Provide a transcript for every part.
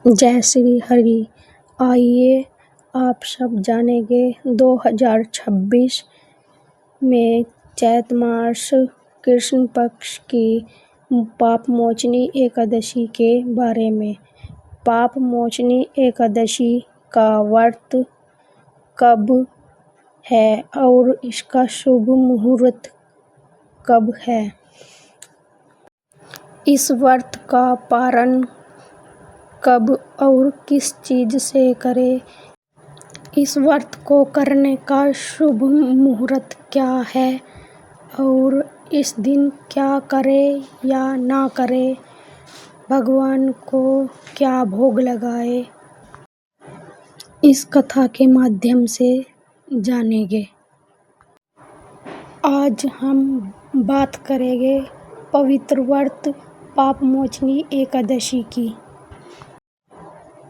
जय श्री हरि। आइए आप सब जानेंगे 2026 में चैत मास कृष्ण पक्ष की पाप मोचनी एकादशी के बारे में। पाप मोचनी एकादशी का व्रत कब है और इसका शुभ मुहूर्त कब है। इस व्रत का पारण कब और किस चीज से करें। इस व्रत को करने का शुभ मुहूर्त क्या है और इस दिन क्या करें या ना करें। भगवान को क्या भोग लगाए, इस कथा के माध्यम से जानेंगे। आज हम बात करेंगे पवित्र व्रत पाप मोचनी एकादशी की।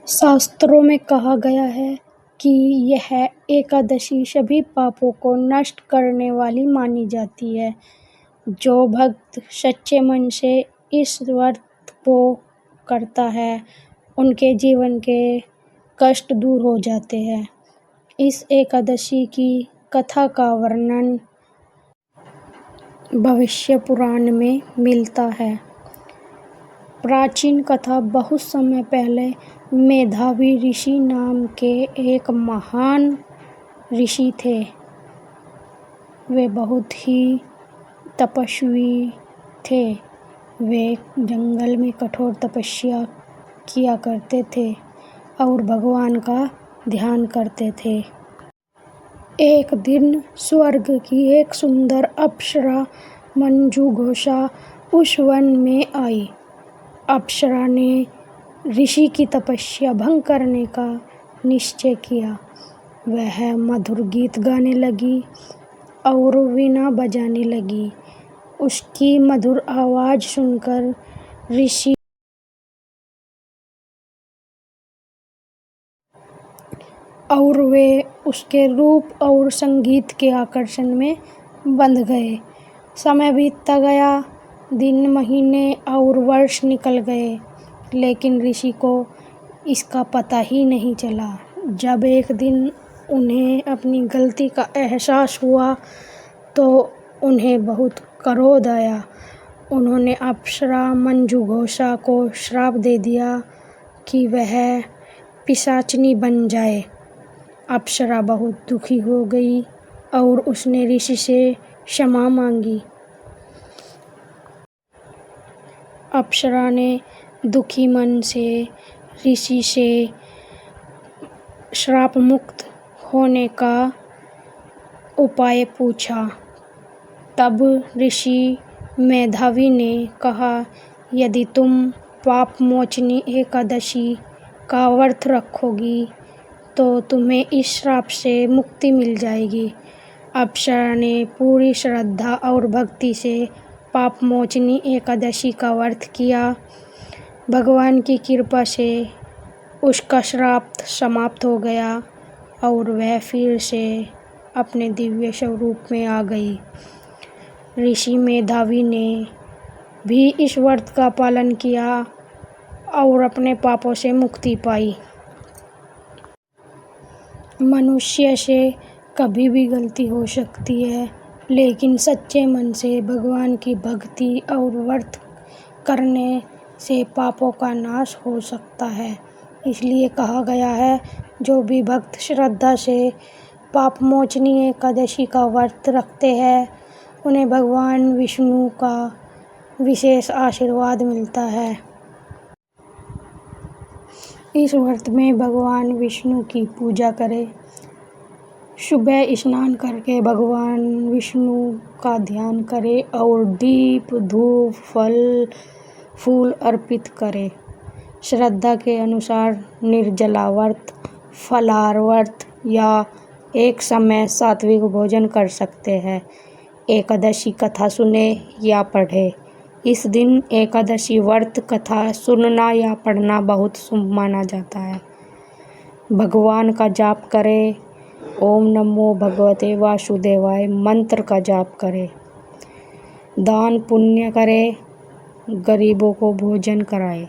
शास्त्रों में कहा गया है कि यह एकादशी सभी पापों को नष्ट करने वाली मानी जाती है। जो भक्त सच्चे मन से इस व्रत को करता है उनके जीवन के कष्ट दूर हो जाते हैं। इस एकादशी की कथा का वर्णन भविष्य पुराण में मिलता है। प्राचीन कथा बहुत समय पहले मेधावी ऋषि नाम के एक महान ऋषि थे। वे बहुत ही तपस्वी थे। वे जंगल में कठोर तपस्या किया करते थे और भगवान का ध्यान करते थे। एक दिन स्वर्ग की एक सुंदर अप्सरा मंजू घोषा उस वन में आई। अप्सरा ने ऋषि की तपस्या भंग करने का निश्चय किया। वह मधुर गीत गाने लगी और वीणा बजाने लगी। उसकी मधुर आवाज सुनकर ऋषि और वे उसके रूप और संगीत के आकर्षण में बंध गए। समय बीतता गया, दिन महीने और वर्ष निकल गए, लेकिन ऋषि को इसका पता ही नहीं चला। जब एक दिन उन्हें अपनी गलती का एहसास हुआ तो उन्हें बहुत क्रोध आया। उन्होंने अप्सरा मंजू घोषा को श्राप दे दिया कि वह पिशाचिनी बन जाए। अप्सरा बहुत दुखी हो गई और उसने ऋषि से क्षमा मांगी। अप्सरा ने दुखी मन से ऋषि से श्राप मुक्त होने का उपाय पूछा। तब ऋषि मेधावी ने कहा, यदि तुम पाप मोचनी एकादशी का व्रत रखोगी तो तुम्हें इस श्राप से मुक्ति मिल जाएगी। अप्सरा ने पूरी श्रद्धा और भक्ति से पाप मोचनी एकादशी का व्रत किया। भगवान की कृपा से उसका श्राप समाप्त हो गया और वह फिर से अपने दिव्य स्वरूप में आ गई। ऋषि मेधावी ने भी इस व्रत का पालन किया और अपने पापों से मुक्ति पाई। मनुष्य से कभी भी गलती हो सकती है, लेकिन सच्चे मन से भगवान की भक्ति और व्रत करने से पापों का नाश हो सकता है। इसलिए कहा गया है, जो भी भक्त श्रद्धा से पाप मोचनी एकादशी का व्रत रखते हैं उन्हें भगवान विष्णु का विशेष आशीर्वाद मिलता है। इस व्रत में भगवान विष्णु की पूजा करें। सुबह स्नान करके भगवान विष्णु का ध्यान करें और दीप धूप फल फूल अर्पित करें। श्रद्धा के अनुसार निर्जला व्रत, फलाहार व्रत या एक समय सात्विक भोजन कर सकते हैं। एकादशी कथा सुने या पढ़े। इस दिन एकादशी व्रत कथा सुनना या पढ़ना बहुत शुभ माना जाता है। भगवान का जाप करें। ओम नमो भगवते वासुदेवाय मंत्र का जाप करें। दान पुण्य करें। गरीबों को भोजन कराएं।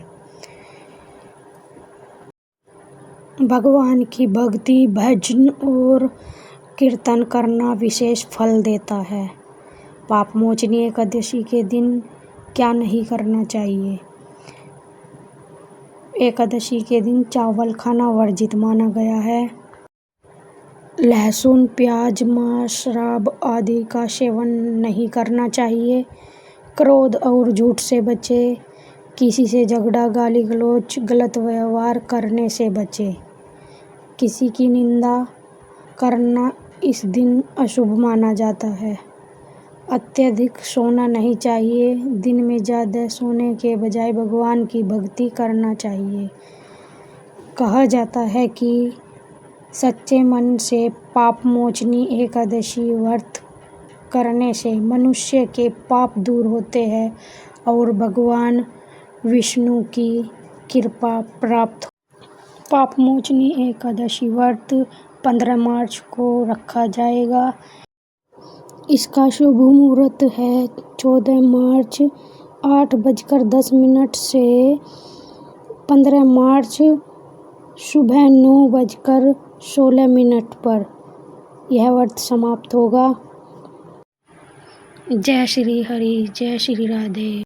भगवान की भक्ति, भजन और कीर्तन करना विशेष फल देता है। पापमोचनी एकादशी के दिन क्या नहीं करना चाहिए? एकादशी के दिन चावल खाना वर्जित माना गया है। लहसुन, प्याज, मांस, शराब आदि का सेवन नहीं करना चाहिए। क्रोध और झूठ से बचें। किसी से झगड़ा, गाली गलौज, गलत व्यवहार करने से बचें। किसी की निंदा करना इस दिन अशुभ माना जाता है। अत्यधिक सोना नहीं चाहिए। दिन में ज़्यादा सोने के बजाय भगवान की भक्ति करना चाहिए। कहा जाता है कि सच्चे मन से पापमोचनी एकादशी व्रत करने से मनुष्य के पाप दूर होते हैं और भगवान विष्णु की कृपा प्राप्त हो। पापमोचनी एकादशी व्रत 15 मार्च को रखा जाएगा। इसका शुभ मुहूर्त है 14 मार्च 8:10 से 15 मार्च सुबह 9:16 पर यह व्रत समाप्त होगा। जय श्री हरि, जय श्री राधे।